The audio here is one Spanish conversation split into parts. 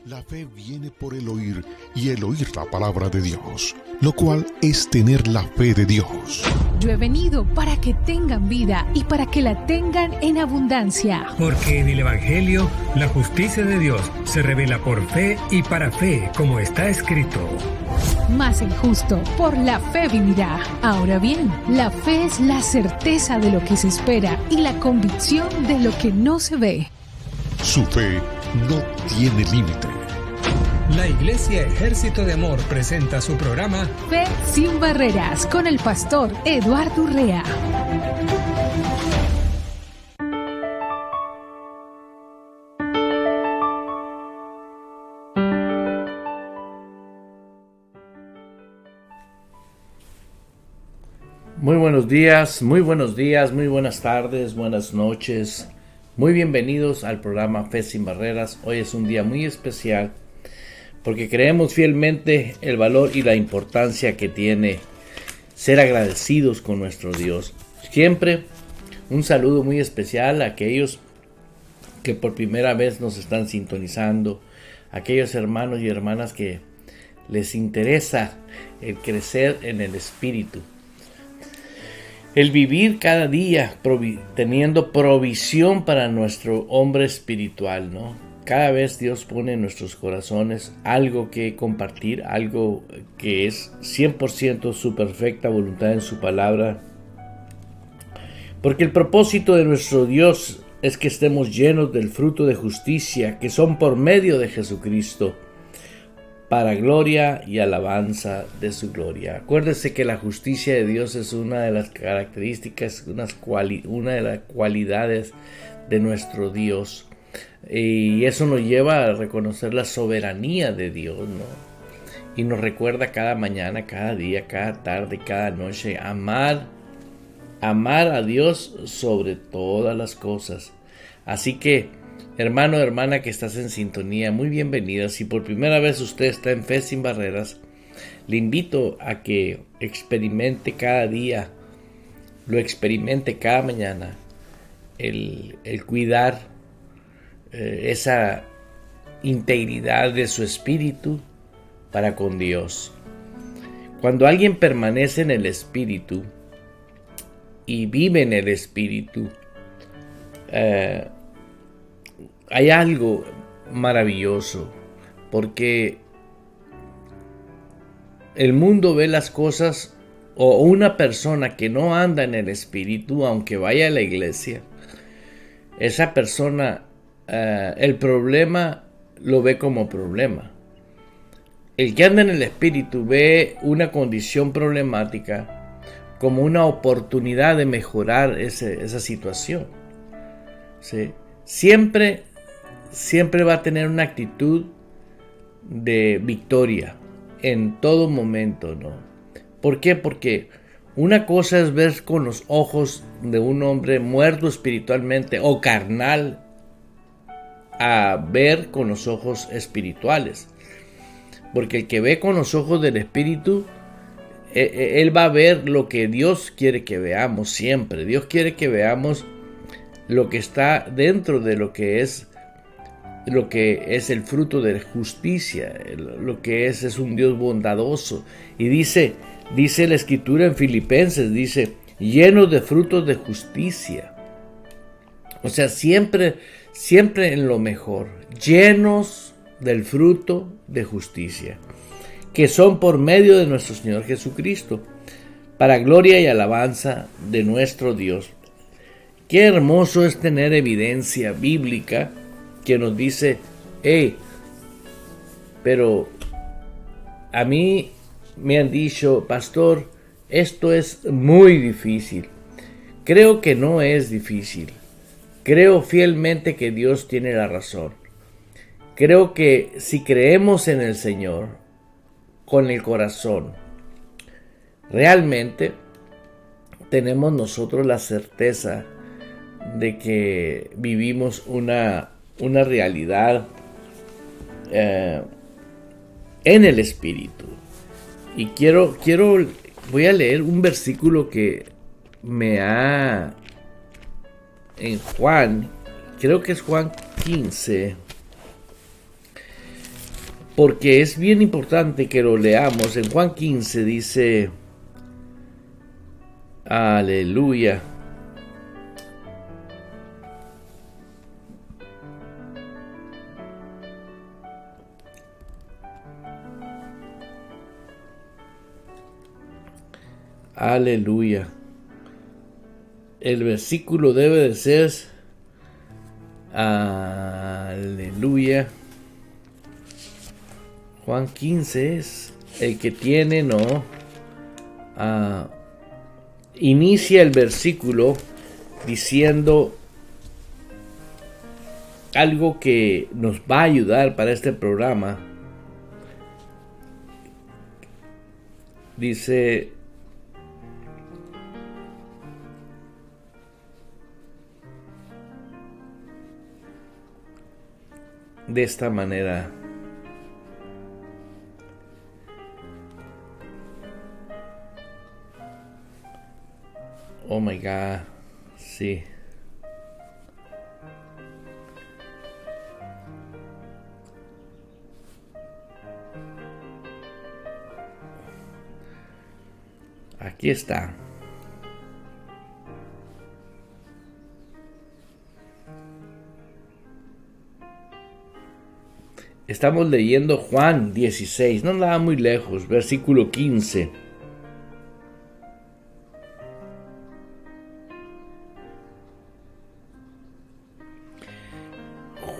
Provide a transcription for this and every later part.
La fe viene por el oír y el oír la palabra de Dios, lo cual es tener la fe de Dios. Yo he venido para que tengan vida y para que la tengan en abundancia. Porque en el Evangelio la justicia de Dios se revela por fe y para fe, como está escrito. Mas el justo por la fe vivirá. Ahora bien, la fe es la certeza de lo que se espera y la convicción de lo que no se ve. Su fe no tiene límite. La Iglesia Ejército de Amor presenta su programa Fe sin Barreras con el pastor Eduardo Urrea. Muy buenos días, muy buenas tardes, buenas noches. Muy bienvenidos al programa Fe sin Barreras. Hoy es un día muy especial porque creemos fielmente el valor y la importancia que tiene ser agradecidos con nuestro Dios. Siempre un saludo muy especial a aquellos que por primera vez nos están sintonizando, aquellos hermanos y hermanas que les interesa el crecer en el Espíritu. El vivir cada día teniendo provisión para nuestro hombre espiritual, ¿no? Cada vez Dios pone en nuestros corazones algo que compartir, algo que es 100% su perfecta voluntad en su palabra. Porque el propósito de nuestro Dios es que estemos llenos del fruto de justicia que son por medio de Jesucristo, para gloria y alabanza de su gloria. Acuérdese que la justicia de Dios es una de las características, una de las cualidades de nuestro Dios. Y eso nos lleva a reconocer la soberanía de Dios, ¿no? Y nos recuerda cada mañana, cada día, cada tarde, cada noche, amar a Dios sobre todas las cosas. Así que, hermano o hermana que estás en sintonía, muy bienvenida. Si por primera vez usted está en Fe sin Barreras, le invito a que experimente cada día, lo experimente cada mañana, el cuidar esa integridad de su espíritu para con Dios. Cuando alguien permanece en el espíritu y vive en el espíritu, hay algo maravilloso, porque el mundo ve las cosas, o una persona que no anda en el espíritu, aunque vaya a la iglesia, esa persona, el problema lo ve como problema. El que anda en el espíritu ve una condición problemática como una oportunidad de mejorar esa situación. ¿Sí? Siempre va a tener una actitud de victoria en todo momento, ¿no? ¿Por qué? Porque una cosa es ver con los ojos de un hombre muerto espiritualmente o carnal, a ver con los ojos espirituales. Porque el que ve con los ojos del espíritu, él va a ver lo que Dios quiere que veamos siempre. Dios quiere que veamos lo que está dentro de lo que es el fruto de justicia, lo que es un Dios bondadoso. Y dice la escritura en Filipenses, dice, llenos de frutos de justicia. O sea, siempre en lo mejor, llenos del fruto de justicia, que son por medio de nuestro Señor Jesucristo, para gloria y alabanza de nuestro Dios. Qué hermoso es tener evidencia bíblica que nos dice, pero a mí me han dicho, pastor, esto es muy difícil. Creo que no es difícil. Creo fielmente que Dios tiene la razón. Creo que si creemos en el Señor con el corazón, realmente tenemos nosotros la certeza de que vivimos una realidad en el Espíritu. Y voy a leer un versículo que en Juan, creo que es Juan 15, porque es bien importante que lo leamos. En Juan 15 dice, aleluya. Aleluya. El versículo debe de ser, aleluya. Juan 15 es el que tiene, ¿no? Inicia el versículo diciendo algo que nos va a ayudar para este programa. Dice, de esta manera: oh my God, sí. Aquí está. Estamos leyendo Juan 16, no nada muy lejos, versículo 15.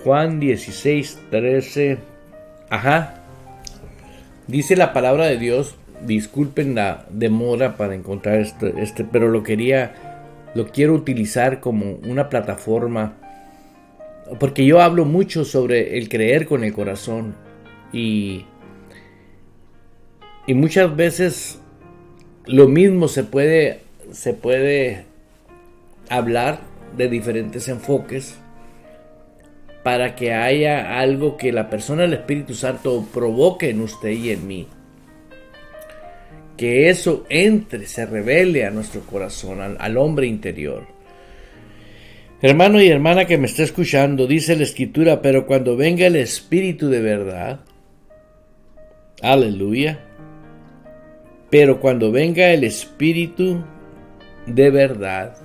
Juan 16, 13. Ajá. Dice la palabra de Dios. Disculpen la demora para encontrar pero lo quiero utilizar como una plataforma, porque yo hablo mucho sobre el creer con el corazón y muchas veces lo mismo se puede hablar de diferentes enfoques para que haya algo que la persona del Espíritu Santo provoque en usted y en mí. Que eso entre, se revele a nuestro corazón, al hombre interior. Hermano y hermana que me está escuchando, dice la Escritura, pero cuando venga el Espíritu de verdad, aleluya, pero cuando venga el Espíritu de verdad,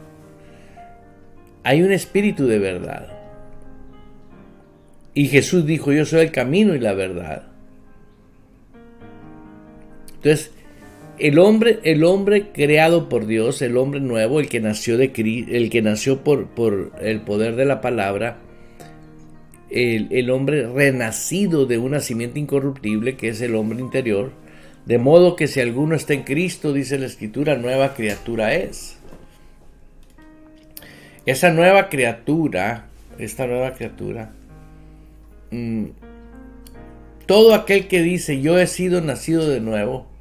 hay un Espíritu de verdad. Y Jesús dijo, yo soy el camino y la verdad. Entonces, el hombre creado por Dios, el hombre nuevo, el que nació por el poder de la palabra, el hombre renacido de un nacimiento incorruptible, que es el hombre interior, de modo que si alguno está en Cristo, dice la Escritura, nueva criatura es. Esta nueva criatura, todo aquel que dice yo he sido nacido de nuevo,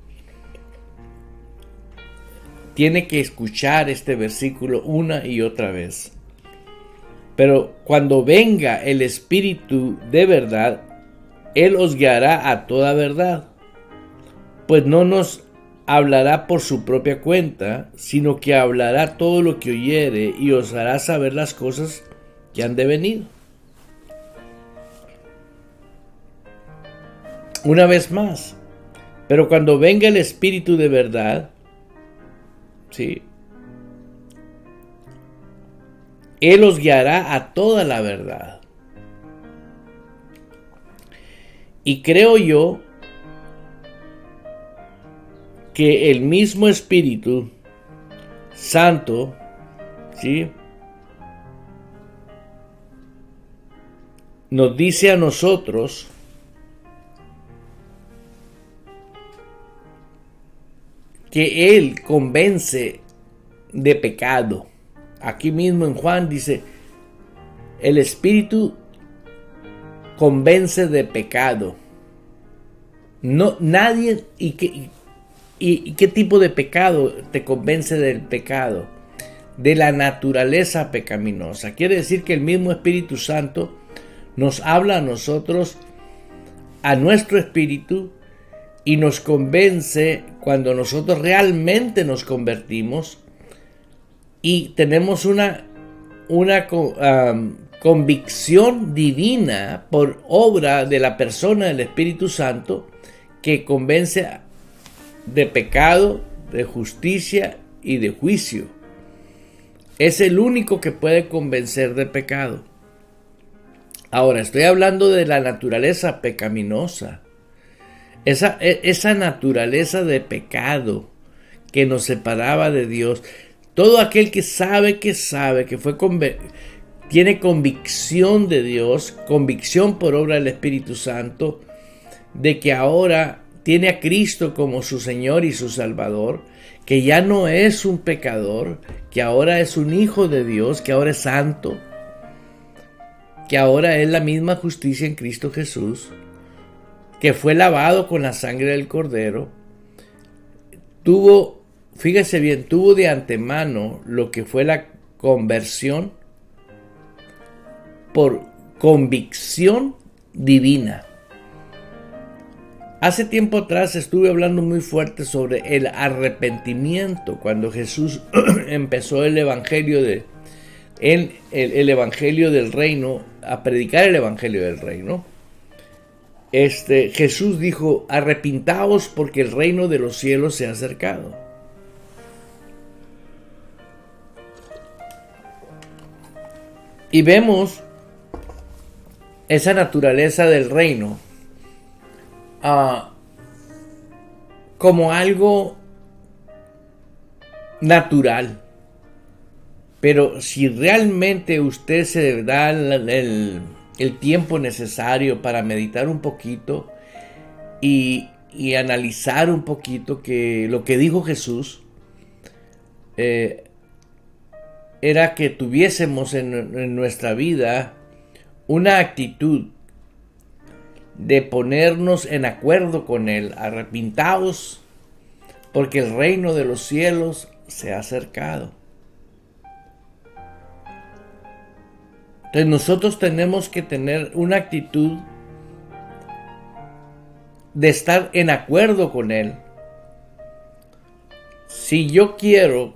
tiene que escuchar este versículo una y otra vez. Pero cuando venga el Espíritu de verdad, Él os guiará a toda verdad, pues no nos hablará por su propia cuenta, sino que hablará todo lo que oyere y os hará saber las cosas que han de venir. Una vez más, pero cuando venga el Espíritu de verdad, ¿sí?, Él os guiará a toda la verdad. Y creo yo que el mismo Espíritu Santo, ¿sí?, nos dice a nosotros que Él convence de pecado. Aquí mismo en Juan dice, el Espíritu convence de pecado. No, nadie, ¿y qué tipo de pecado te convence del pecado? De la naturaleza pecaminosa. Quiere decir que el mismo Espíritu Santo nos habla a nosotros, a nuestro espíritu, y nos convence cuando nosotros realmente nos convertimos y tenemos una convicción divina por obra de la persona del Espíritu Santo que convence de pecado, de justicia y de juicio. Es el único que puede convencer de pecado. Ahora, estoy hablando de la naturaleza pecaminosa. Esa naturaleza de pecado que nos separaba de Dios. Todo aquel que sabe que tiene convicción de Dios, convicción por obra del Espíritu Santo, de que ahora tiene a Cristo como su Señor y su Salvador, que ya no es un pecador, que ahora es un hijo de Dios, que ahora es santo, que ahora es la misma justicia en Cristo Jesús, que fue lavado con la sangre del Cordero, fíjese bien, tuvo de antemano lo que fue la conversión por convicción divina. Hace tiempo atrás estuve hablando muy fuerte sobre el arrepentimiento, cuando Jesús empezó el evangelio el evangelio del reino, a predicar el evangelio del reino. Jesús dijo: arrepintaos porque el reino de los cielos se ha acercado. Y vemos esa naturaleza del reino como algo natural. Pero si realmente usted se da el tiempo necesario para meditar un poquito y analizar un poquito que lo que dijo Jesús era que tuviésemos en nuestra vida una actitud de ponernos en acuerdo con Él. Arrepintaos porque el reino de los cielos se ha acercado. Entonces nosotros tenemos que tener una actitud de estar en acuerdo con Él. Si yo quiero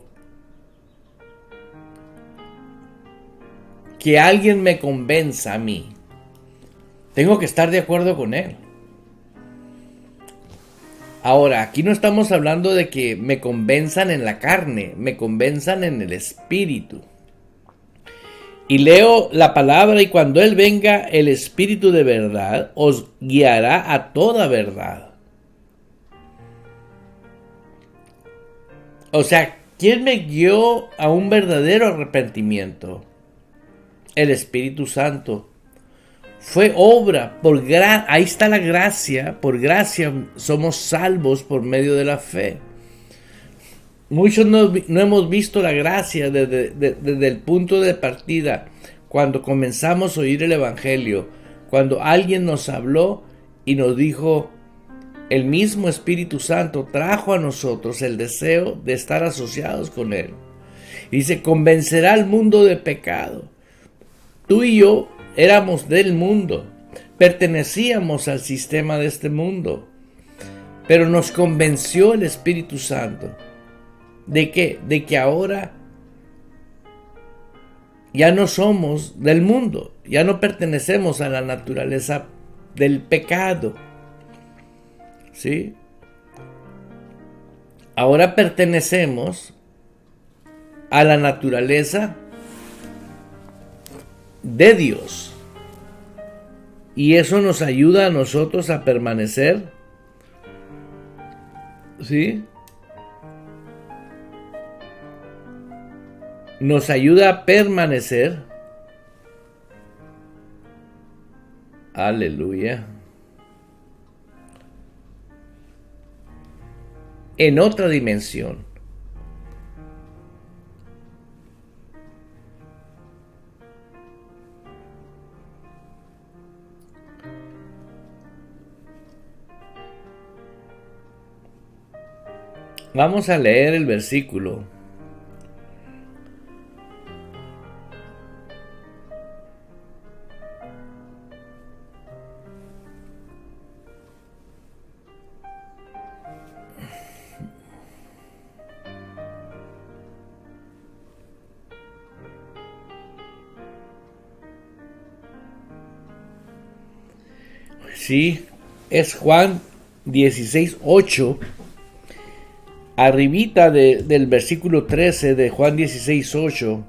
que alguien me convenza a mí, tengo que estar de acuerdo con Él. Ahora, aquí no estamos hablando de que me convenzan en la carne, me convenzan en el espíritu. Y leo la palabra: y cuando Él venga, el Espíritu de verdad os guiará a toda verdad. O sea, ¿quién me guió a un verdadero arrepentimiento? El Espíritu Santo. Fue obra, ahí está la gracia, por gracia somos salvos por medio de la fe. Muchos no hemos visto la gracia desde el punto de partida, cuando comenzamos a oír el Evangelio, cuando alguien nos habló y nos dijo, el mismo Espíritu Santo trajo a nosotros el deseo de estar asociados con Él. Y dice: convencerá al mundo de pecado. Tú y yo éramos del mundo, pertenecíamos al sistema de este mundo, pero nos convenció el Espíritu Santo. ¿De qué? De que ahora ya no somos del mundo, ya no pertenecemos a la naturaleza del pecado, ¿sí? Ahora pertenecemos a la naturaleza de Dios, y eso nos ayuda a nosotros a permanecer, ¿sí? Nos ayuda a permanecer, aleluya, en otra dimensión. Vamos a leer el versículo. Sí, es Juan 16:8. Arribita del versículo 13 de Juan 16:8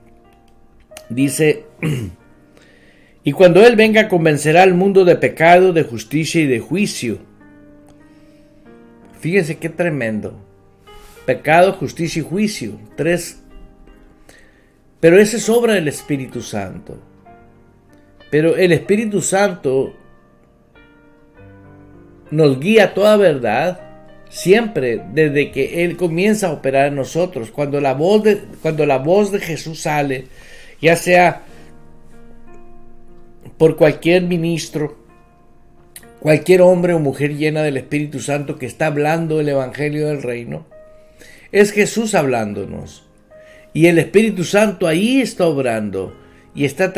dice: y cuando Él venga convencerá al mundo de pecado, de justicia y de juicio. Fíjense qué tremendo. Pecado, justicia y juicio. 3. Pero esa es obra del Espíritu Santo. Pero el Espíritu Santo nos guía a toda verdad siempre, desde que Él comienza a operar en nosotros. Cuando la voz de Jesús sale, ya sea por cualquier ministro, cualquier hombre o mujer llena del Espíritu Santo que está hablando el Evangelio del Reino, es Jesús hablándonos. Y el Espíritu Santo ahí está obrando y está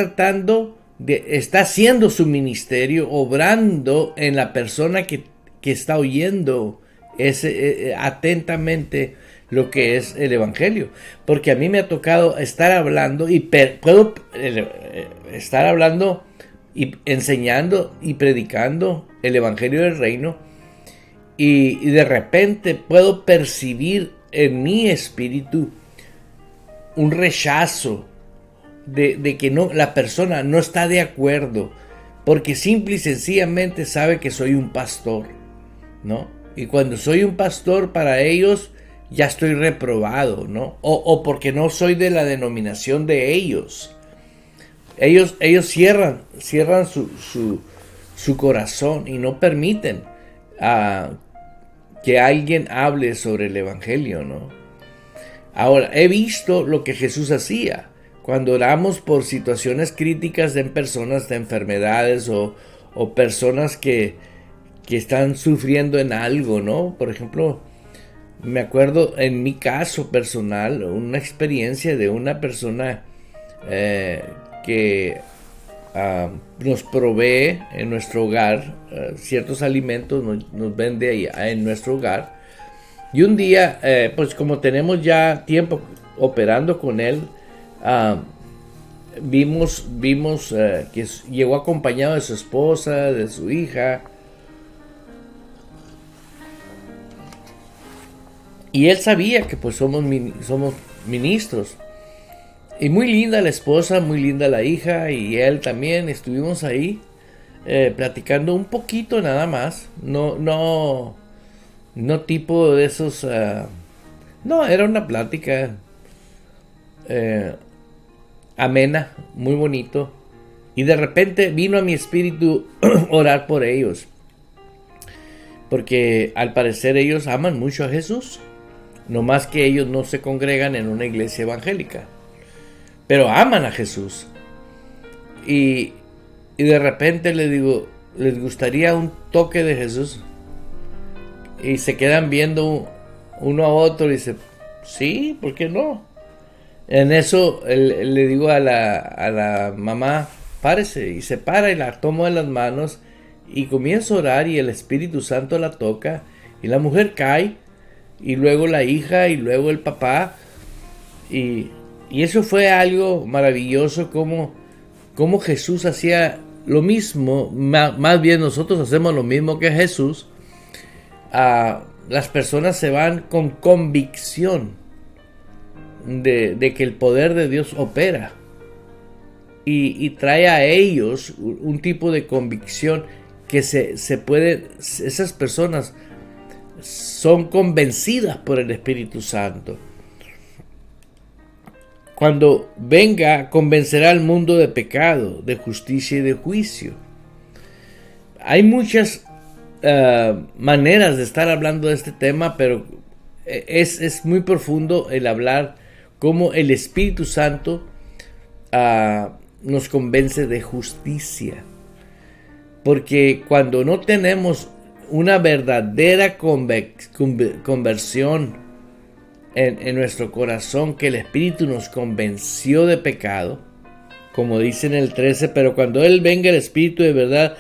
está haciendo su ministerio, obrando en la persona que está oyendo atentamente lo que es el Evangelio. Porque a mí me ha tocado estar hablando y puedo estar hablando y enseñando y predicando el Evangelio del Reino, y de repente puedo percibir en mi espíritu un rechazo de que la persona no está de acuerdo, porque simple y sencillamente sabe que soy un pastor, ¿no? Y cuando soy un pastor, para ellos ya estoy reprobado, ¿no? O porque no soy de la denominación de ellos. Ellos cierran su corazón y no permiten que alguien hable sobre el Evangelio, ¿no? Ahora, he visto lo que Jesús hacía cuando oramos por situaciones críticas de personas de enfermedades o personas que están sufriendo en algo, ¿no? Por ejemplo, me acuerdo en mi caso personal, una experiencia de una persona que nos provee en nuestro hogar ciertos alimentos, nos vende ahí en nuestro hogar. Y un día, pues como tenemos ya tiempo operando con él, vimos que llegó acompañado de su esposa, de su hija. Y él sabía que pues somos ministros. Y muy linda la esposa, muy linda la hija, y él también. Estuvimos ahí platicando un poquito nada más. No tipo de esos... no, era una plática amena, muy bonito. Y de repente vino a mi espíritu orar por ellos. Porque al parecer ellos aman mucho a Jesús. No más que ellos no se congregan en una iglesia evangélica, pero aman a Jesús. Y de repente le digo, ¿les gustaría un toque de Jesús? Y se quedan viendo uno a otro y dice, sí, ¿por qué no? En eso le digo a la mamá, párese, y se para y la tomo de las manos y comienzo a orar, y el Espíritu Santo la toca y la mujer cae, y luego la hija y luego el papá, y eso fue algo maravilloso, como Jesús hacía lo mismo, más bien nosotros hacemos lo mismo que Jesús. Las personas se van con convicción de que el poder de Dios opera, y trae a ellos un tipo de convicción que se puede, esas personas son convencidas por el Espíritu Santo. Cuando venga, convencerá al mundo de pecado, de justicia y de juicio. Hay muchas maneras de estar hablando de este tema, pero es muy profundo el hablar cómo el Espíritu Santo nos convence de justicia. Porque cuando no tenemos una verdadera conversión en nuestro corazón, que el Espíritu nos convenció de pecado, como dice en el 13, pero cuando Él venga, el Espíritu de verdad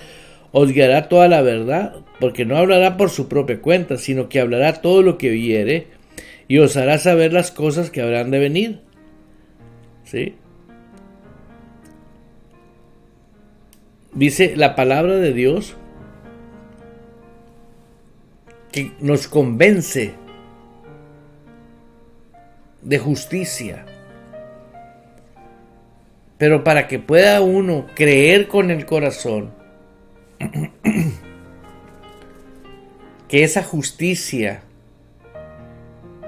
os guiará toda la verdad, porque no hablará por su propia cuenta, sino que hablará todo lo que oyere, y os hará saber las cosas que habrán de venir. ¿Sí? Dice la palabra de Dios que nos convence de justicia. Pero para que pueda uno creer con el corazón que esa justicia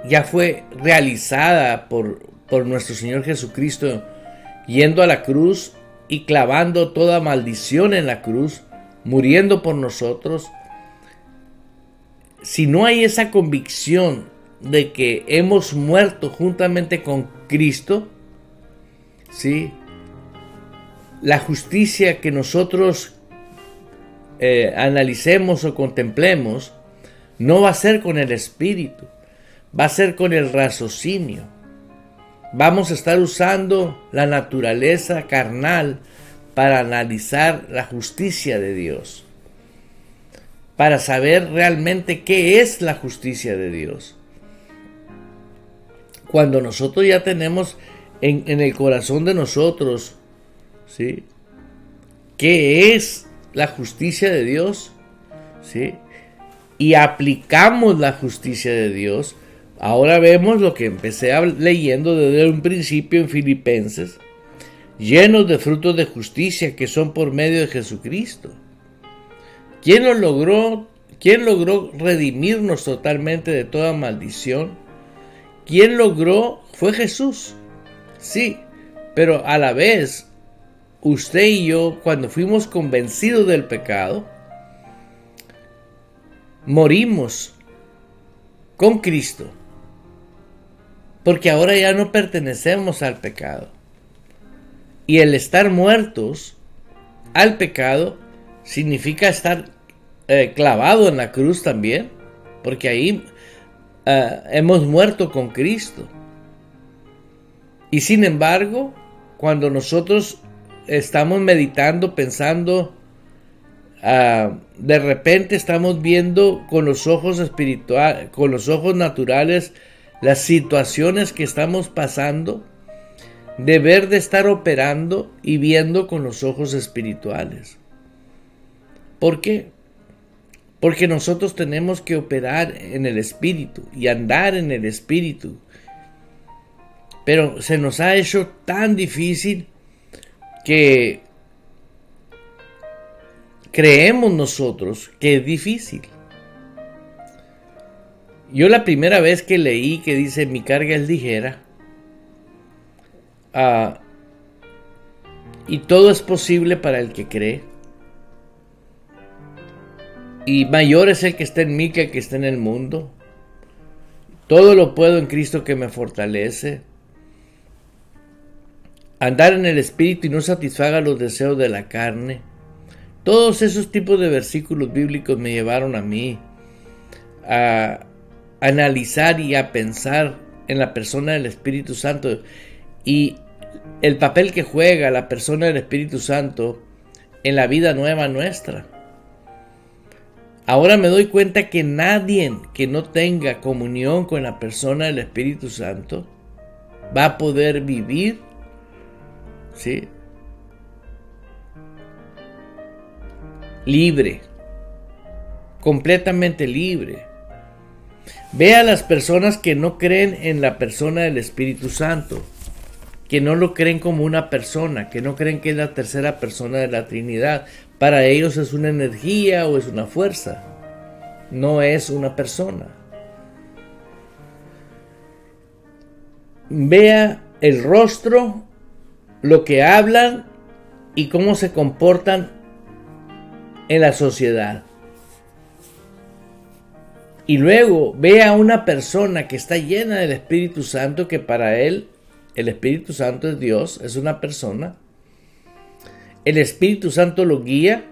ya fue realizada por nuestro Señor Jesucristo, yendo a la cruz y clavando toda maldición en la cruz, muriendo por nosotros. Si no hay esa convicción de que hemos muerto juntamente con Cristo, ¿sí?, la justicia que nosotros analicemos o contemplemos no va a ser con el espíritu, va a ser con el raciocinio. Vamos a estar usando la naturaleza carnal para analizar la justicia de Dios, para saber realmente qué es la justicia de Dios. Cuando nosotros ya tenemos en el corazón de nosotros, ¿sí?, qué es la justicia de Dios, ¿sí?, y aplicamos la justicia de Dios. Ahora vemos lo que empecé leyendo desde un principio en Filipenses, llenos de frutos de justicia que son por medio de Jesucristo. ¿Quién logró redimirnos totalmente de toda maldición? ¿Quién logró? Fue Jesús. Sí, pero a la vez, usted y yo, cuando fuimos convencidos del pecado, morimos con Cristo. Porque ahora ya no pertenecemos al pecado. Y el estar muertos al pecado significa estar clavado en la cruz también. Porque ahí hemos muerto con Cristo. Y sin embargo, cuando nosotros estamos meditando, pensando, de repente estamos viendo con los ojos espirituales, con los ojos naturales, las situaciones que estamos pasando, deber de estar operando y viendo con los ojos espirituales. ¿Por qué? Porque nosotros tenemos que operar en el espíritu y andar en el espíritu. Pero se nos ha hecho tan difícil que creemos nosotros que es difícil. Yo la primera vez que leí que dice mi carga es ligera, y todo es posible para el que cree, y mayor es el que está en mí que el que está en el mundo, todo lo puedo en Cristo que me fortalece, andar en el espíritu y no satisfaga los deseos de la carne. Todos esos tipos de versículos bíblicos me llevaron a mí a analizar y a pensar en la persona del Espíritu Santo y el papel que juega la persona del Espíritu Santo en la vida nueva nuestra. Ahora me doy cuenta que nadie que no tenga comunión con la persona del Espíritu Santo va a poder vivir, ¿sí?, libre, completamente libre. Ve a las personas que no creen en la persona del Espíritu Santo, que no lo creen como una persona, que no creen que es la tercera persona de la Trinidad. Para ellos es una energía o es una fuerza, no es una persona. Vea el rostro, lo que hablan y cómo se comportan en la sociedad. Y luego ve a una persona que está llena del Espíritu Santo, que para él el Espíritu Santo es Dios, es una persona. El Espíritu Santo lo guía.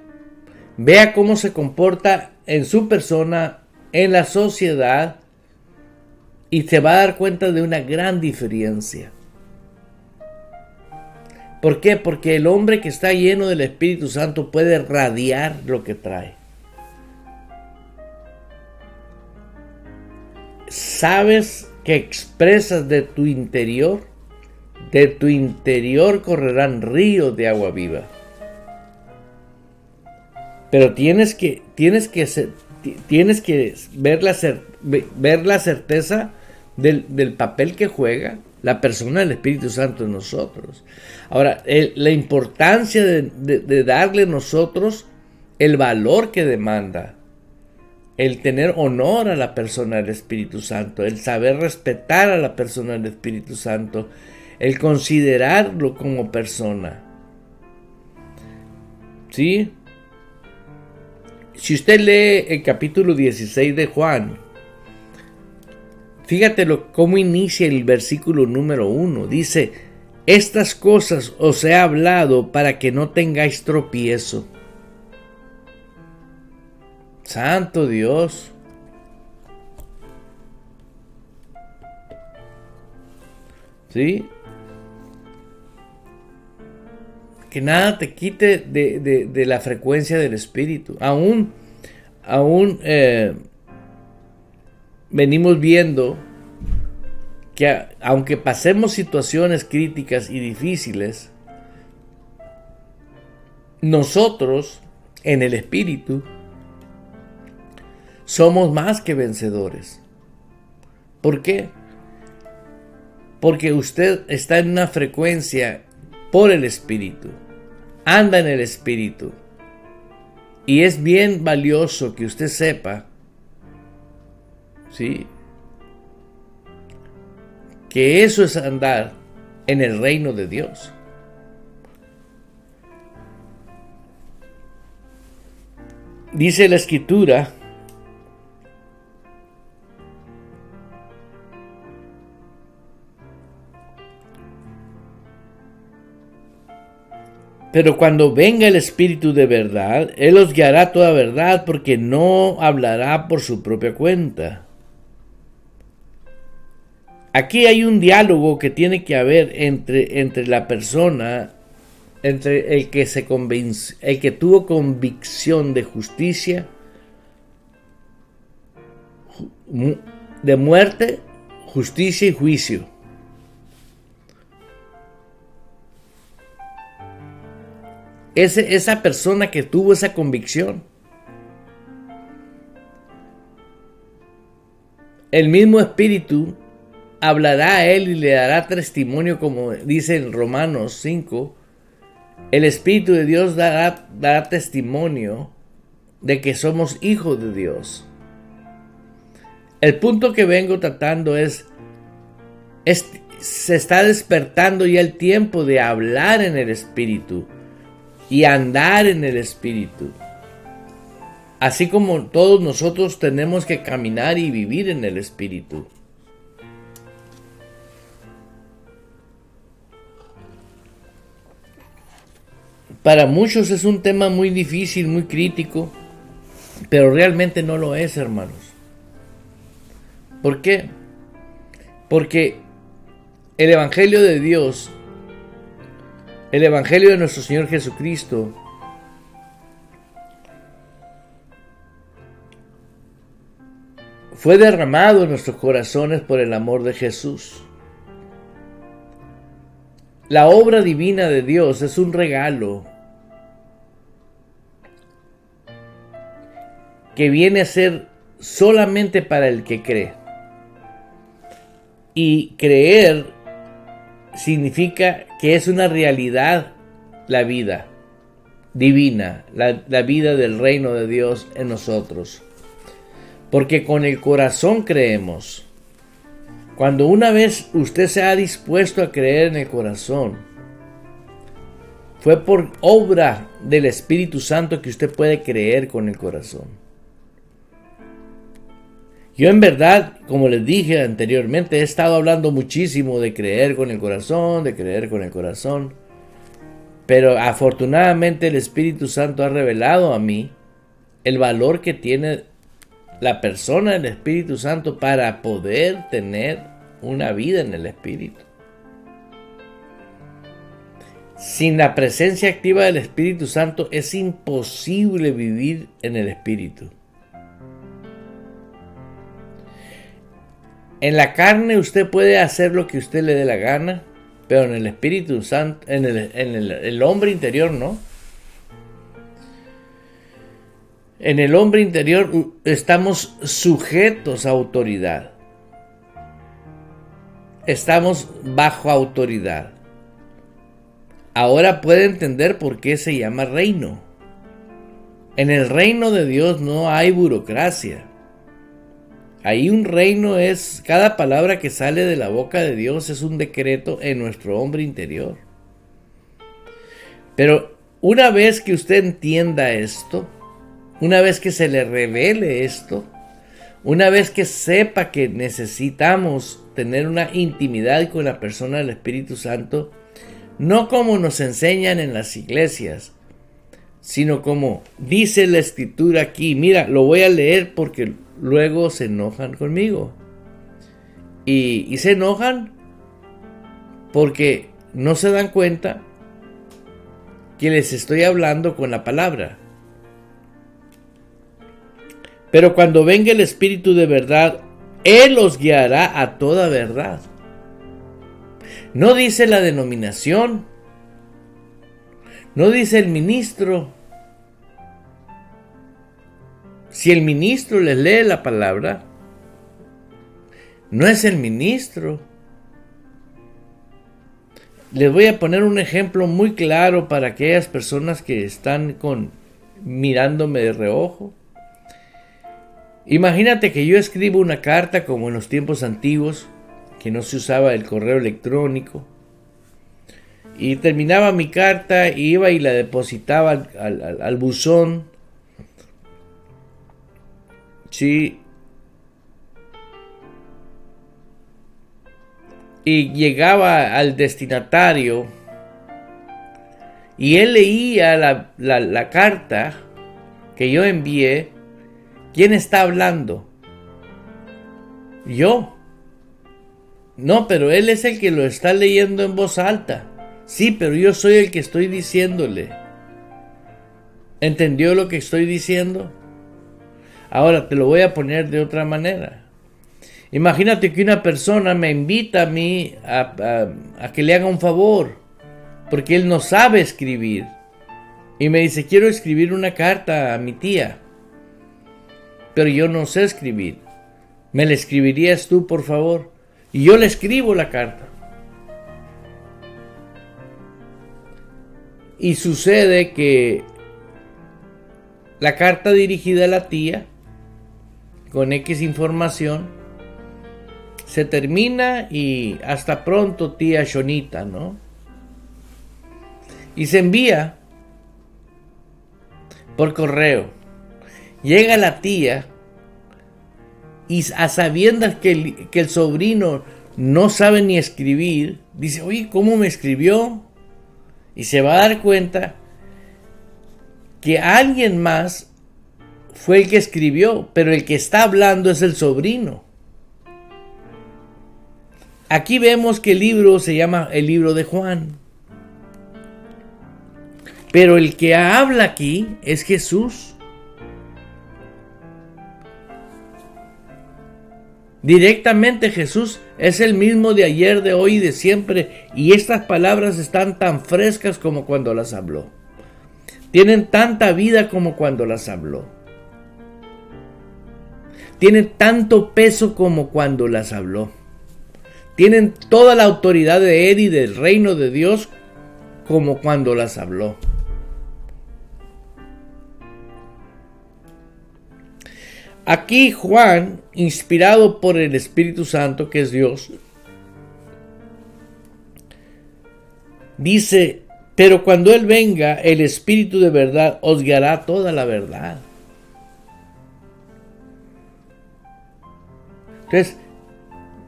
Vea cómo se comporta en su persona, en la sociedad, y se va a dar cuenta de una gran diferencia. ¿Por qué? Porque el hombre que está lleno del Espíritu Santo puede radiar lo que trae. Sabes que expresas de tu interior correrán ríos de agua viva. Pero tienes que tienes que ver la certeza del papel que juega la persona del Espíritu Santo en nosotros. Ahora, la importancia de darle a nosotros el valor que demanda, el tener honor a la persona del Espíritu Santo, el saber respetar a la persona del Espíritu Santo, el considerarlo como persona. ¿Sí? Si usted lee el capítulo 16 de Juan, fíjate cómo inicia el versículo número 1. Dice: estas cosas os he hablado para que no tengáis tropiezo. Santo Dios. ¿Sí? Que nada te quite de la frecuencia del Espíritu. Aún venimos viendo que aunque pasemos situaciones críticas y difíciles, nosotros en el Espíritu somos más que vencedores. ¿Por qué? Porque usted está en una frecuencia por el Espíritu, anda en el Espíritu, y es bien valioso que usted sepa, ¿sí?, que eso es andar en el reino de Dios. Dice la Escritura, pero cuando venga el Espíritu de verdad, Él os guiará a toda verdad, porque no hablará por su propia cuenta. Aquí hay un diálogo que tiene que haber entre la persona, entre el que tuvo convicción de justicia, de muerte, justicia y juicio. Esa persona que tuvo esa convicción, el mismo Espíritu hablará a él y le dará testimonio, como dice en Romanos 5. El Espíritu de Dios dará testimonio de que somos hijos de Dios. El punto que vengo tratando se está despertando ya el tiempo de hablar en el Espíritu y andar en el Espíritu. Así como todos nosotros tenemos que caminar y vivir en el Espíritu. Para muchos es un tema muy difícil, muy crítico, pero realmente no lo es, hermanos. ¿Por qué? Porque el Evangelio de Dios, el Evangelio de nuestro Señor Jesucristo, fue derramado en nuestros corazones por el amor de Jesús. La obra divina de Dios es un regalo que viene a ser solamente para el que cree. Y creer significa que es una realidad la vida divina, la vida del reino de Dios en nosotros. Porque con el corazón creemos. Cuando una vez usted se ha dispuesto a creer en el corazón, fue por obra del Espíritu Santo que usted puede creer con el corazón. Yo en verdad, como les dije anteriormente, he estado hablando muchísimo de creer con el corazón, pero afortunadamente el Espíritu Santo ha revelado a mí el valor que tiene la persona del Espíritu Santo para poder tener una vida en el Espíritu. Sin la presencia activa del Espíritu Santo es imposible vivir en el Espíritu. En la carne usted puede hacer lo que usted le dé la gana, pero en el Espíritu Santo, en el hombre interior, no. En el hombre interior estamos sujetos a autoridad. Estamos bajo autoridad. Ahora puede entender por qué se llama reino. En el reino de Dios no hay burocracia. Ahí un reino es, cada palabra que sale de la boca de Dios es un decreto en nuestro hombre interior. Pero una vez que usted entienda esto, una vez que se le revele esto, una vez que sepa que necesitamos tener una intimidad con la persona del Espíritu Santo, no como nos enseñan en las iglesias, sino como dice la Escritura aquí. Mira, lo voy a leer porque luego se enojan conmigo. Y se enojan porque no se dan cuenta que les estoy hablando con la palabra. Pero cuando venga el Espíritu de verdad, Él os guiará a toda verdad. No dice la denominación, no dice el ministro. Si el ministro les lee la palabra, no es el ministro. Les voy a poner un ejemplo muy claro para aquellas personas que están mirándome de reojo. Imagínate que yo escribo una carta como en los tiempos antiguos, que no se usaba el correo electrónico, y terminaba mi carta, iba y la depositaba al buzón. Sí. Y llegaba al destinatario y él leía la carta que yo envié. ¿Quién está hablando? Yo. No, pero él es el que lo está leyendo en voz alta. Sí, pero yo soy el que estoy diciéndole. ¿Entendió lo que estoy diciendo? Ahora te lo voy a poner de otra manera. Imagínate que una persona me invita a mí a que le haga un favor, porque él no sabe escribir. Y me dice, quiero escribir una carta a mi tía, pero yo no sé escribir. ¿Me la escribirías tú, por favor? Y yo le escribo la carta. Y sucede que la carta dirigida a la tía, con X información, se termina y hasta pronto, tía Shonita, ¿no? Y se envía por correo. Llega la tía y a sabiendas que el sobrino no sabe ni escribir, dice, oye, ¿cómo me escribió? Y se va a dar cuenta que alguien más fue el que escribió, pero el que está hablando es el sobrino. Aquí vemos que el libro se llama el libro de Juan. Pero el que habla aquí es Jesús. Directamente Jesús es el mismo de ayer, de hoy y de siempre. Y estas palabras están tan frescas como cuando las habló. Tienen tanta vida como cuando las habló. Tienen tanto peso como cuando las habló. Tienen toda la autoridad de Él y del reino de Dios como cuando las habló. Aquí Juan, inspirado por el Espíritu Santo, que es Dios, dice, pero cuando Él venga, el Espíritu de verdad os guiará toda la verdad. Entonces,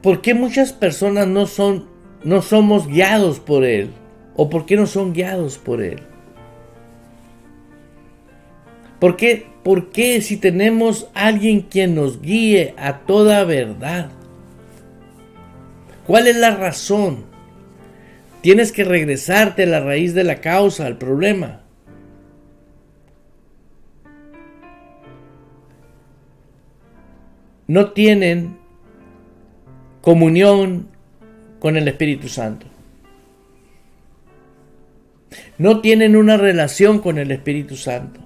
¿por qué muchas personas no somos guiados por Él? ¿O por qué no son guiados por Él? ¿Por qué si tenemos alguien quien nos guíe a toda verdad? ¿Cuál es la razón? Tienes que regresarte a la raíz de la causa, al problema. No tienen comunión con el Espíritu Santo. No tienen una relación con el Espíritu Santo.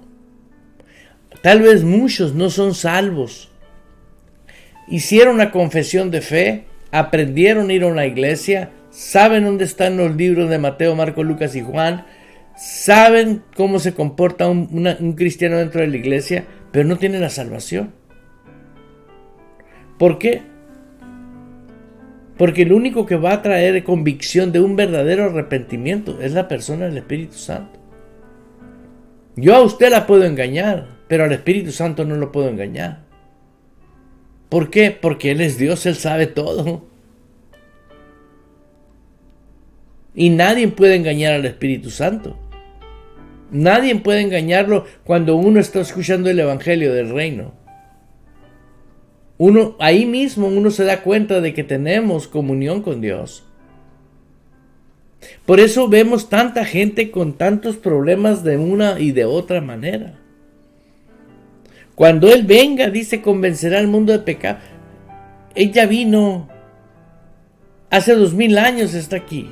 tal vez muchos no son salvos. Hicieron una confesión de fe, aprendieron a ir a una iglesia, saben dónde están los libros de Mateo, Marcos, Lucas y Juan, saben cómo se comporta un cristiano dentro de la iglesia, pero no tienen la salvación. ¿Por qué? Porque lo único que va a traer convicción de un verdadero arrepentimiento es la persona del Espíritu Santo. Yo a usted la puedo engañar, pero al Espíritu Santo no lo puedo engañar. ¿Por qué? Porque Él es Dios, Él sabe todo. Y nadie puede engañar al Espíritu Santo. Nadie puede engañarlo cuando uno está escuchando el Evangelio del Reino. Ahí mismo uno se da cuenta de que tenemos comunión con Dios. Por eso vemos tanta gente con tantos problemas de una y de otra manera. Cuando Él venga, dice, convencerá al mundo de pecado. Ella vino hace 2000 años, está aquí.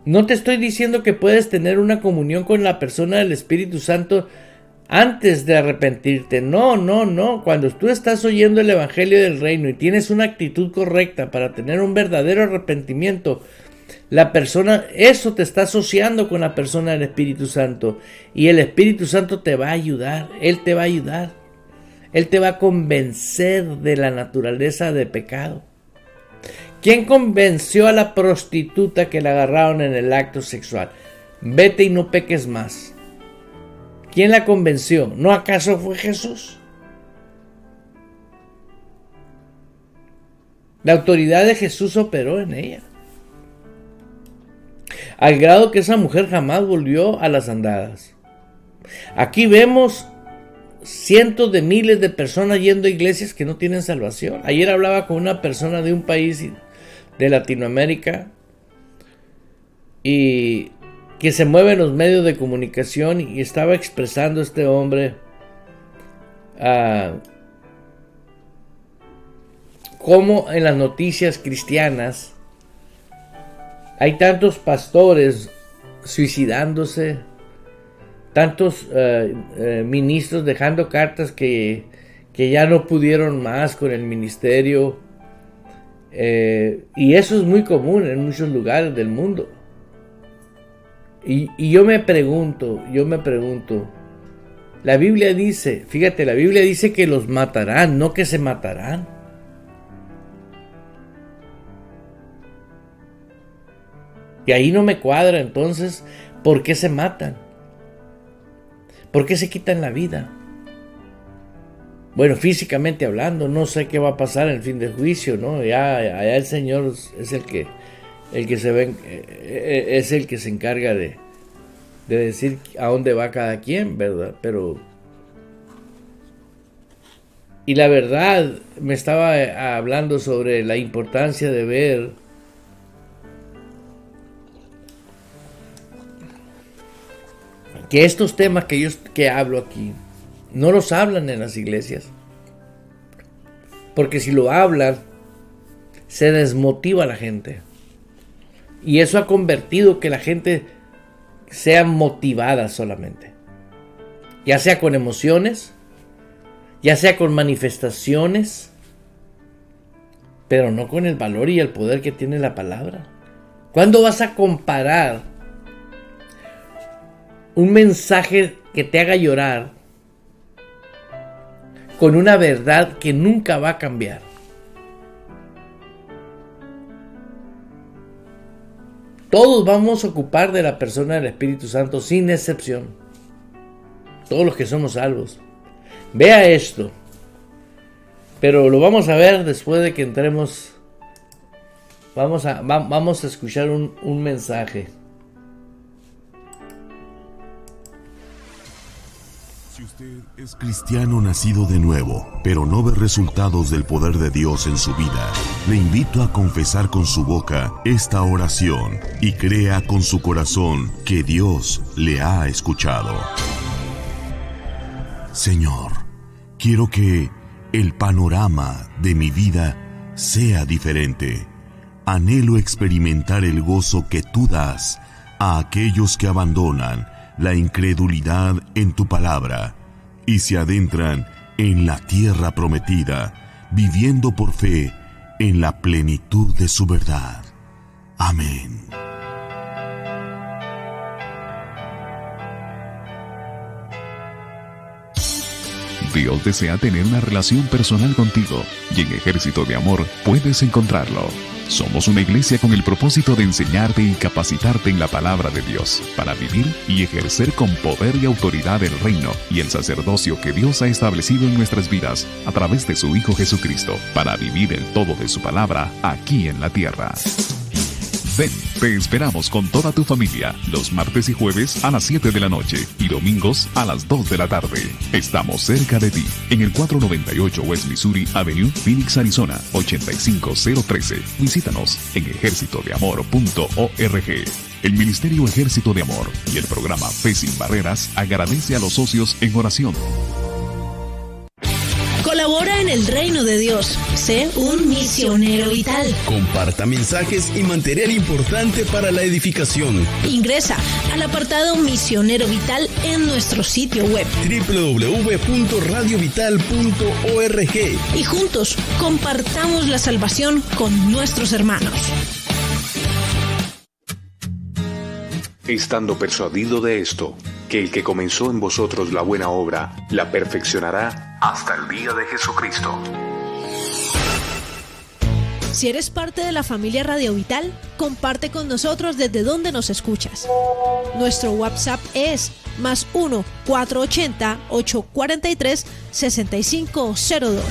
No te estoy diciendo que puedes tener una comunión con la persona del Espíritu Santo antes de arrepentirte. No. Cuando tú estás oyendo el Evangelio del Reino y tienes una actitud correcta para tener un verdadero arrepentimiento, la persona, eso te está asociando con la persona del Espíritu Santo. Y el Espíritu Santo te va a ayudar. Él te va a ayudar. Él te va a convencer de la naturaleza de pecado. ¿Quién convenció a la prostituta que la agarraron en el acto sexual? Vete y no peques más. ¿Quién la convenció? ¿No acaso fue Jesús? La autoridad de Jesús operó en ella, al grado que esa mujer jamás volvió a las andadas. Aquí vemos cientos de miles de personas yendo a iglesias que no tienen salvación. Ayer hablaba con una persona de un país de Latinoamérica y que se mueve en los medios de comunicación, y estaba expresando este hombre cómo en las noticias cristianas hay tantos pastores suicidándose, tantos ministros dejando cartas que ya no pudieron más con el ministerio, y eso es muy común en muchos lugares del mundo. Y yo me pregunto, la Biblia dice, fíjate, la Biblia dice que los matarán, no que se matarán. Y ahí no me cuadra. Entonces, ¿por qué se matan? ¿Por qué se quitan la vida? Bueno, físicamente hablando, no sé qué va a pasar en el fin del juicio, ¿no? Ya el Señor es el que se ve, es el que se encarga de decir a dónde va cada quien, ¿verdad? Y la verdad, me estaba hablando sobre la importancia de ver que estos temas que hablo aquí no los hablan en las iglesias, porque si lo hablan se desmotiva a la gente. Y eso ha convertido que la gente sea motivada solamente. Ya sea con emociones, ya sea con manifestaciones, pero no con el valor y el poder que tiene la palabra. ¿Cuándo vas a comparar un mensaje que te haga llorar con una verdad que nunca va a cambiar? Todos vamos a ocupar de la persona del Espíritu Santo sin excepción. Todos los que somos salvos. Vea esto. Pero lo vamos a ver después de que entremos. Vamos a escuchar un mensaje. Si usted es cristiano nacido de nuevo, pero no ve resultados del poder de Dios en su vida, le invito a confesar con su boca esta oración y crea con su corazón que Dios le ha escuchado. Señor, quiero que el panorama de mi vida sea diferente. Anhelo experimentar el gozo que tú das a aquellos que abandonan la incredulidad en tu palabra y se adentran en la tierra prometida, viviendo por fe en la plenitud de su verdad. Amén. Dios desea tener una relación personal contigo y en Ejército de Amor puedes encontrarlo. Somos una iglesia con el propósito de enseñarte y capacitarte en la palabra de Dios para vivir y ejercer con poder y autoridad el reino y el sacerdocio que Dios ha establecido en nuestras vidas a través de su Hijo Jesucristo para vivir el todo de su palabra aquí en la tierra. Ven, te esperamos con toda tu familia los martes y jueves a las 7 de la noche y domingos a las 2 de la tarde. Estamos cerca de ti, en el 498 West Missouri Avenue, Phoenix, Arizona, 85013. Visítanos en ejercitodeamor.org. El Ministerio Ejército de Amor y el programa Fe Sin Barreras agradece a los socios en oración. Colabora en el reino de Dios. Sé un misionero vital. Comparta mensajes y material importante para la edificación. Ingresa al apartado Misionero Vital en nuestro sitio web www.radiovital.org y juntos compartamos la salvación con nuestros hermanos. Estando persuadido de esto, que el que comenzó en vosotros la buena obra, la perfeccionará hasta el día de Jesucristo. Si eres parte de la familia Radio Vital, comparte con nosotros desde donde nos escuchas. Nuestro WhatsApp es +1 480 843 6502.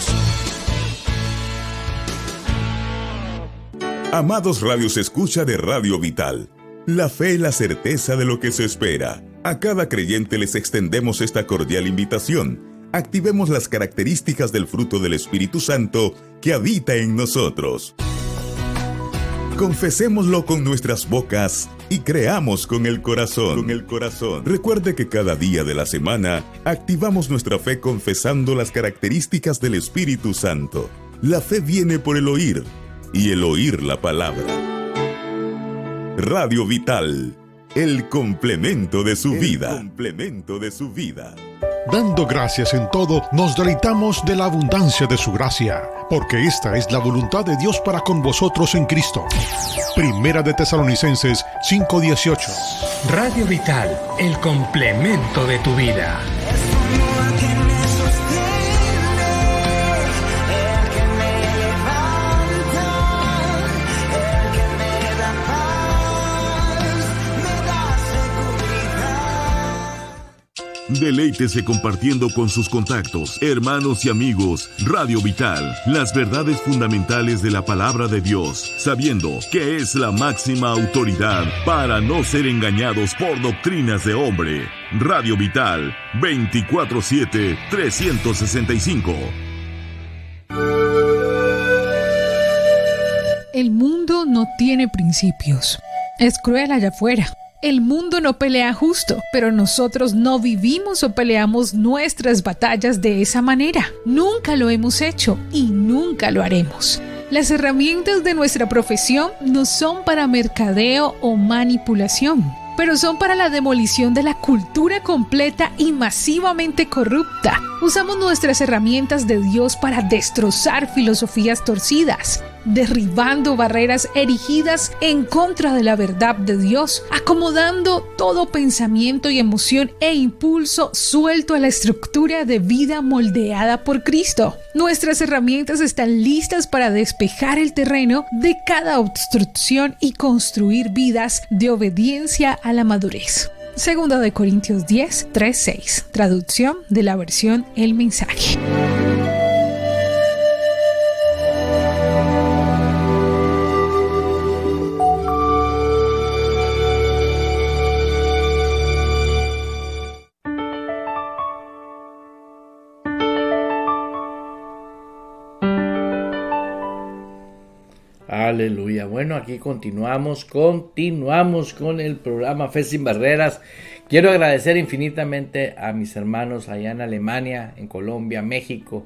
Amados radios escucha de Radio Vital, la fe y la certeza de lo que se espera. A cada creyente les extendemos esta cordial invitación. Activemos las características del fruto del Espíritu Santo que habita en nosotros. Confesémoslo con nuestras bocas y creamos con el corazón. Recuerde que cada día de la semana activamos nuestra fe confesando las características del Espíritu Santo. La fe viene por el oír y el oír la palabra. Radio Vital, el complemento de su vida. Dando gracias en todo, nos deleitamos de la abundancia de su gracia, porque esta es la voluntad de Dios para con vosotros en Cristo. Primera de Tesalonicenses 5:18. Radio Vital, el complemento de tu vida. Deleítese compartiendo con sus contactos, hermanos y amigos Radio Vital, las verdades fundamentales de la palabra de Dios, sabiendo que es la máxima autoridad para no ser engañados por doctrinas de hombre. Radio Vital, 24/7, 365. El mundo no tiene principios. Es cruel allá afuera. El mundo no pelea justo, pero nosotros no vivimos o peleamos nuestras batallas de esa manera. Nunca lo hemos hecho y nunca lo haremos. Las herramientas de nuestra profesión no son para mercadeo o manipulación, pero son para la demolición de la cultura completa y masivamente corrupta. Usamos nuestras herramientas de Dios para destrozar filosofías torcidas, derribando barreras erigidas en contra de la verdad de Dios, acomodando todo pensamiento y emoción e impulso suelto a la estructura de vida moldeada por Cristo. Nuestras herramientas están listas para despejar el terreno de cada obstrucción y construir vidas de obediencia a la madurez. Segunda de Corintios 10, 3-6. Traducción de la versión El Mensaje. Aleluya. Bueno, aquí continuamos con el programa Fe Sin Barreras. Quiero agradecer infinitamente a mis hermanos allá en Alemania, en Colombia, México,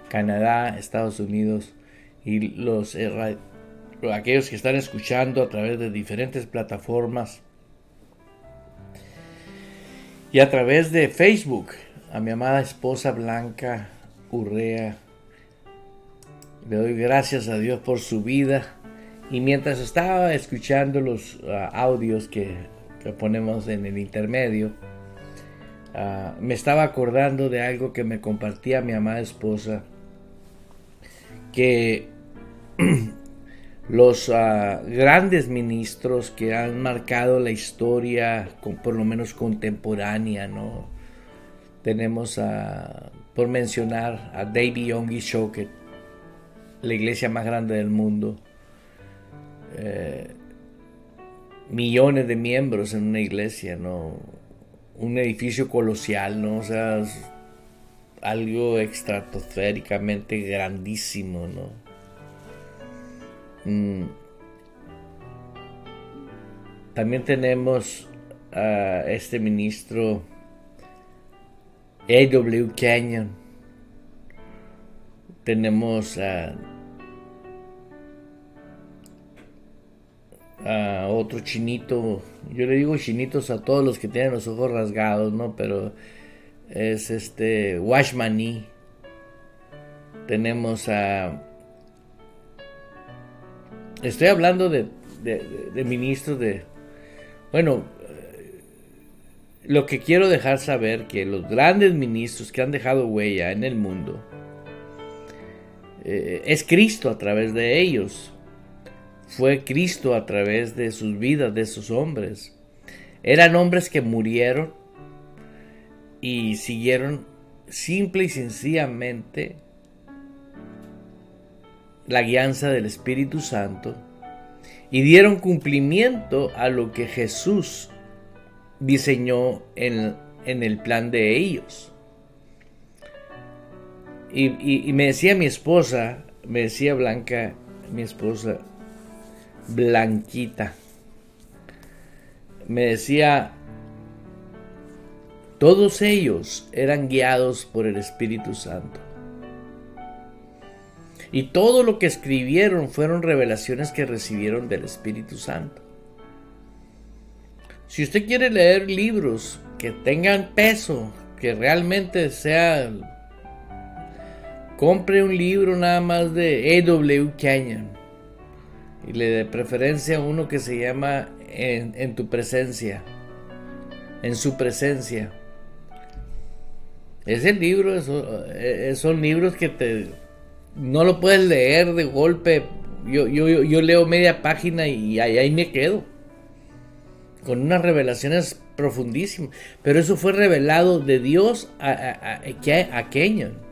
Canadá, Estados Unidos y aquellos que están escuchando a través de diferentes plataformas. y a través de Facebook a mi amada esposa Blanca Urrea. Le doy gracias a Dios por su vida. Y mientras estaba escuchando los audios que ponemos en el intermedio, me estaba acordando de algo que me compartía mi amada esposa, que los grandes ministros que han marcado la historia, por lo menos contemporánea, ¿no? Tenemos por mencionar a David Yonggi Cho, la iglesia más grande del mundo, millones de miembros en una iglesia, ¿no? Un edificio colosal, ¿no? O sea, algo estratosféricamente grandísimo, ¿no? También tenemos a este ministro A.W. Canyon. Tenemos a otro chinito. Yo le digo chinitos a todos los que tienen los ojos rasgados, ¿no? Pero es Washmani. Tenemos estoy hablando de ministros de... Bueno, lo que quiero dejar saber que los grandes ministros que han dejado huella en el mundo es Cristo a través de ellos. Fue Cristo a través de sus vidas, de esos hombres. Eran hombres que murieron y siguieron simple y sencillamente la guianza del Espíritu Santo y dieron cumplimiento a lo que Jesús diseñó en el plan de ellos. Y me decía mi esposa, me decía Blanca, mi esposa, Blanquita, me decía, todos ellos eran guiados por el Espíritu Santo. Y todo lo que escribieron fueron revelaciones que recibieron del Espíritu Santo. Si usted quiere leer libros que tengan peso, que realmente sea... Compre un libro nada más de A.W. Canyon. Y le dé preferencia a uno que se llama En tu presencia. En su presencia. Ese libro, son libros que no lo puedes leer de golpe. Yo leo media página y ahí me quedo. Con unas revelaciones profundísimas. Pero eso fue revelado de Dios a Canyon.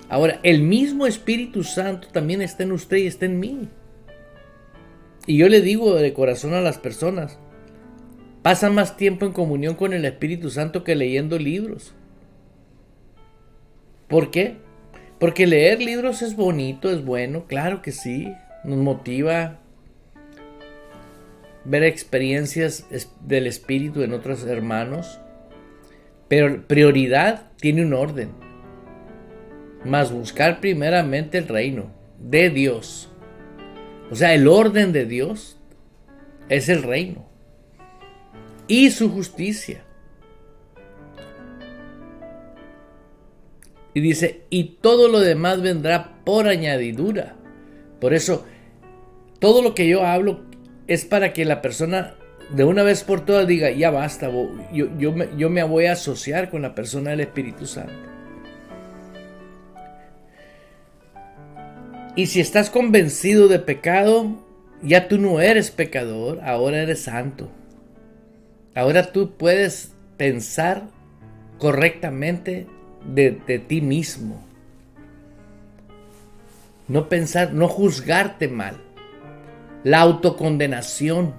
Ahora, el mismo Espíritu Santo también está en usted y está en mí. Y yo le digo de corazón a las personas, pasa más tiempo en comunión con el Espíritu Santo que leyendo libros. ¿Por qué? Porque leer libros es bonito, es bueno, claro que sí, nos motiva ver experiencias del Espíritu en otros hermanos, pero prioridad tiene un orden. Más buscar primeramente el reino de Dios. O sea, el orden de Dios es el reino y su justicia. Y dice, y todo lo demás vendrá por añadidura. Por eso, todo lo que yo hablo es para que la persona de una vez por todas diga, ya basta, yo me voy a asociar con la persona del Espíritu Santo. Y si estás convencido de pecado, ya tú no eres pecador, ahora eres santo. Ahora tú puedes pensar correctamente de ti mismo. No pensar, no juzgarte mal. La autocondenación.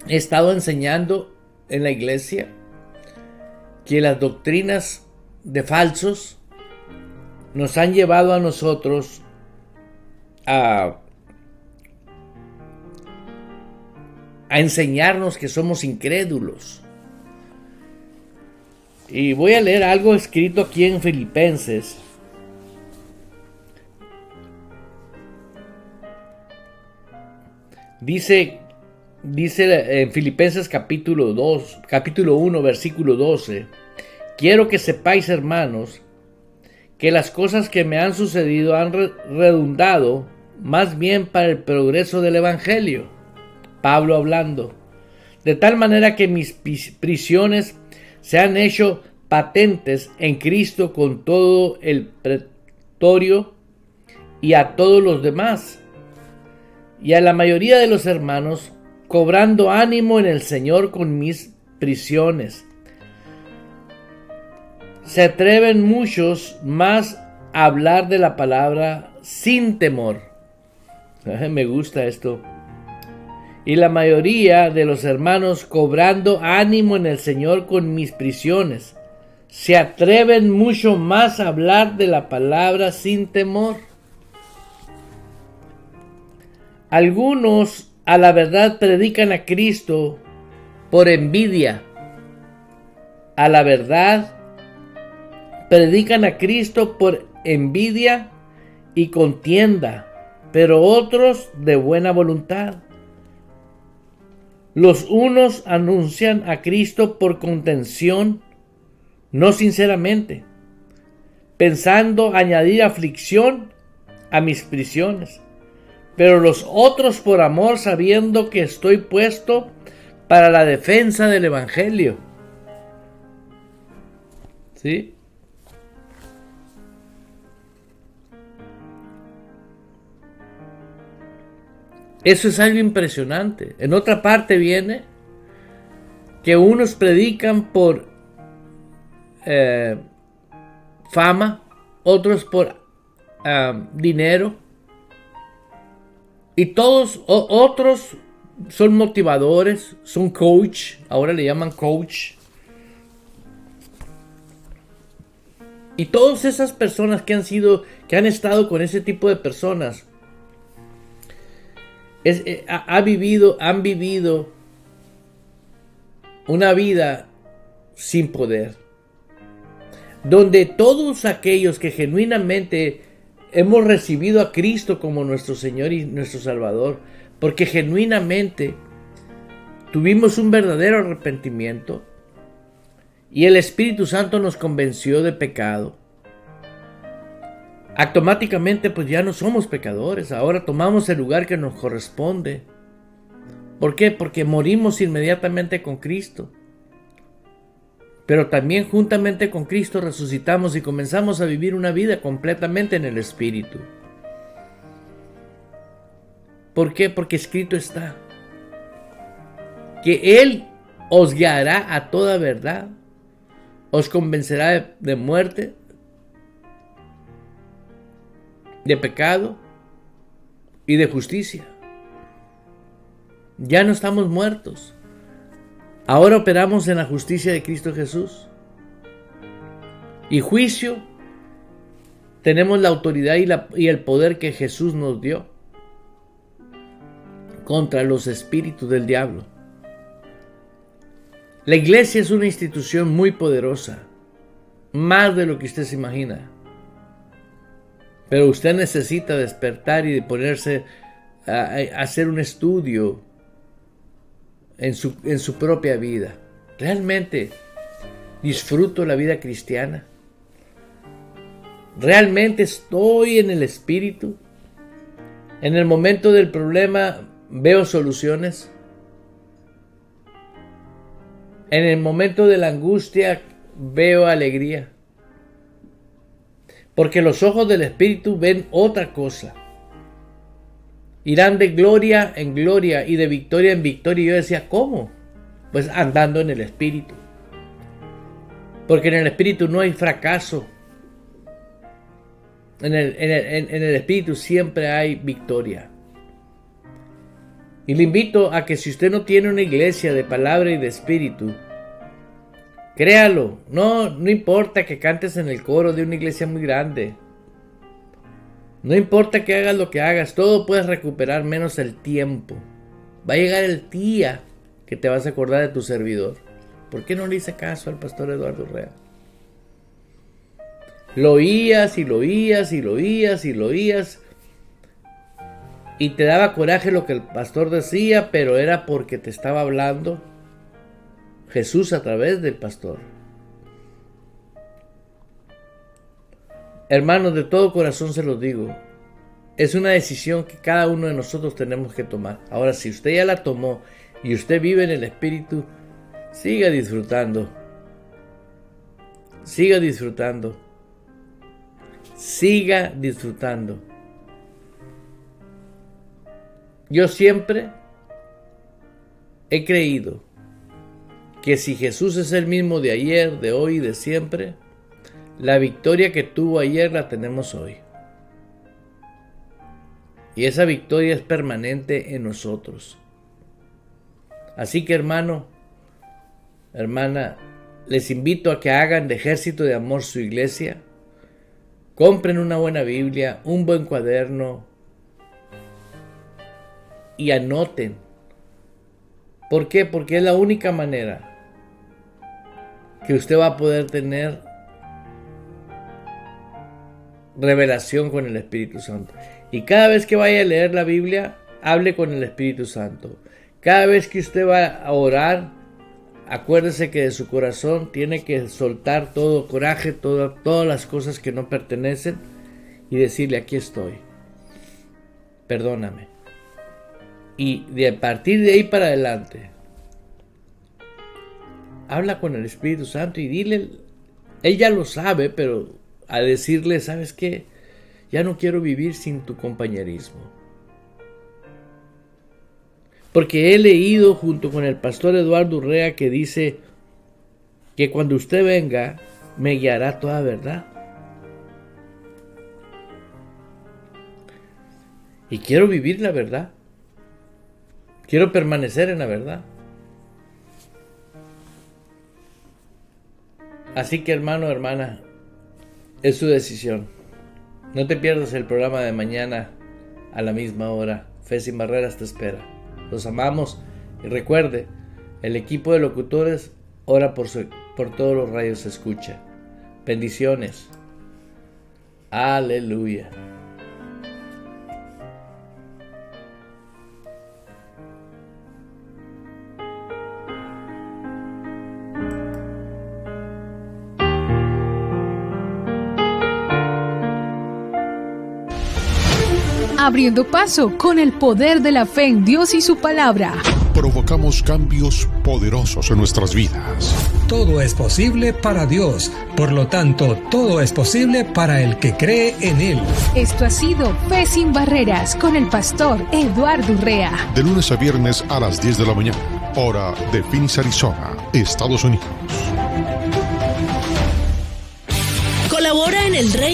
He estado enseñando en la iglesia que las doctrinas de falsos nos han llevado a nosotros a enseñarnos que somos incrédulos. Y voy a leer algo escrito aquí en Filipenses. Dice dice en Filipenses capítulo 1, versículo 12, quiero que sepáis, hermanos, que las cosas que me han sucedido han redundado más bien para el progreso del Evangelio. Pablo hablando. De tal manera que mis prisiones se han hecho patentes en Cristo con todo el pretorio y a todos los demás, y a la mayoría de los hermanos, cobrando ánimo en el Señor con mis prisiones. Se atreven muchos más a hablar de la palabra sin temor. Me gusta esto. Y la mayoría de los hermanos, cobrando ánimo en el Señor con mis prisiones, se atreven mucho más a hablar de la palabra sin temor. Algunos a la verdad predican a Cristo por envidia. A la verdad predican a Cristo por envidia y contienda, pero otros de buena voluntad. Los unos anuncian a Cristo por contención, no sinceramente, pensando añadir aflicción a mis prisiones, pero los otros por amor, sabiendo que estoy puesto para la defensa del Evangelio. ¿Sí? Eso es algo impresionante. En otra parte viene que unos predican por fama, otros por dinero, y todos otros son motivadores, son coach, ahora le llaman coach. Y todas esas personas que han estado con ese tipo de personas, han vivido una vida sin poder, donde todos aquellos que genuinamente hemos recibido a Cristo como nuestro Señor y nuestro Salvador, porque genuinamente tuvimos un verdadero arrepentimiento y el Espíritu Santo nos convenció de pecado, automáticamente pues ya no somos pecadores. Ahora tomamos el lugar que nos corresponde. ¿Por qué? Porque morimos inmediatamente con Cristo, pero también juntamente con Cristo resucitamos y comenzamos a vivir una vida completamente en el Espíritu. ¿Por qué? Porque escrito está que Él os guiará a toda verdad, os convencerá de muerte, de pecado y de justicia. Ya no estamos muertos. Ahora operamos en la justicia de Cristo Jesús. Y juicio, tenemos la autoridad y el poder que Jesús nos dio contra los espíritus del diablo. La iglesia es una institución muy poderosa, más de lo que usted se imagina. Pero usted necesita despertar y de ponerse a hacer un estudio en su propia vida. ¿Realmente disfruto la vida cristiana? ¿Realmente estoy en el Espíritu? ¿En el momento del problema veo soluciones? ¿En el momento de la angustia veo alegría? Porque los ojos del Espíritu ven otra cosa. Irán de gloria en gloria y de victoria en victoria. Y yo decía, ¿cómo? Pues andando en el Espíritu. Porque en el Espíritu no hay fracaso. En el Espíritu siempre hay victoria. Y le invito a que si usted no tiene una iglesia de palabra y de Espíritu, créalo. No importa que cantes en el coro de una iglesia muy grande. No importa que hagas lo que hagas, todo puedes recuperar menos el tiempo. Va a llegar el día que te vas a acordar de tu servidor. ¿Por qué no le hice caso al pastor Eduardo Urrea? Lo oías y lo oías y lo oías y lo oías. y te daba coraje lo que el pastor decía, pero era porque te estaba hablando Jesús a través del pastor. Hermanos, de todo corazón se los digo, es una decisión que cada uno de nosotros tenemos que tomar. Ahora, si usted ya la tomó y usted vive en el Espíritu, siga disfrutando. Siga disfrutando. Siga disfrutando. Yo siempre he creído que si Jesús es el mismo de ayer, de hoy y de siempre, la victoria que tuvo ayer la tenemos hoy. Y esa victoria es permanente en nosotros. Así que, hermano, hermana, les invito a que hagan de Ejército de Amor su iglesia. Compren una buena Biblia, un buen cuaderno y anoten. ¿Por qué? Porque es la única manera que usted va a poder tener revelación con el Espíritu Santo. Y cada vez que vaya a leer la Biblia, hable con el Espíritu Santo. Cada vez que usted va a orar, acuérdese que de su corazón tiene que soltar todo coraje, todas las cosas que no pertenecen y decirle: aquí estoy, perdóname. Y de a partir de ahí para adelante, habla con el Espíritu Santo y dile, él ya lo sabe, pero a decirle: ¿sabes qué? Ya no quiero vivir sin tu compañerismo. Porque he leído junto con el pastor Eduardo Urrea que dice que cuando usted venga, me guiará toda verdad. Y quiero vivir la verdad. Quiero permanecer en la verdad. Así que, hermano, hermana, es su decisión. No te pierdas el programa de mañana a la misma hora. Fe Sin Barreras te espera. Los amamos y recuerde, el equipo de locutores ora por todos los radios se escucha. Bendiciones. Aleluya. Abriendo paso con el poder de la fe en Dios y su palabra. Provocamos cambios poderosos en nuestras vidas. Todo es posible para Dios, por lo tanto, todo es posible para el que cree en Él. Esto ha sido Fe Sin Barreras con el pastor Eduardo Urrea. De lunes a viernes a las 10 de la mañana, hora de Phoenix, Arizona, Estados Unidos. Colabora en el Reino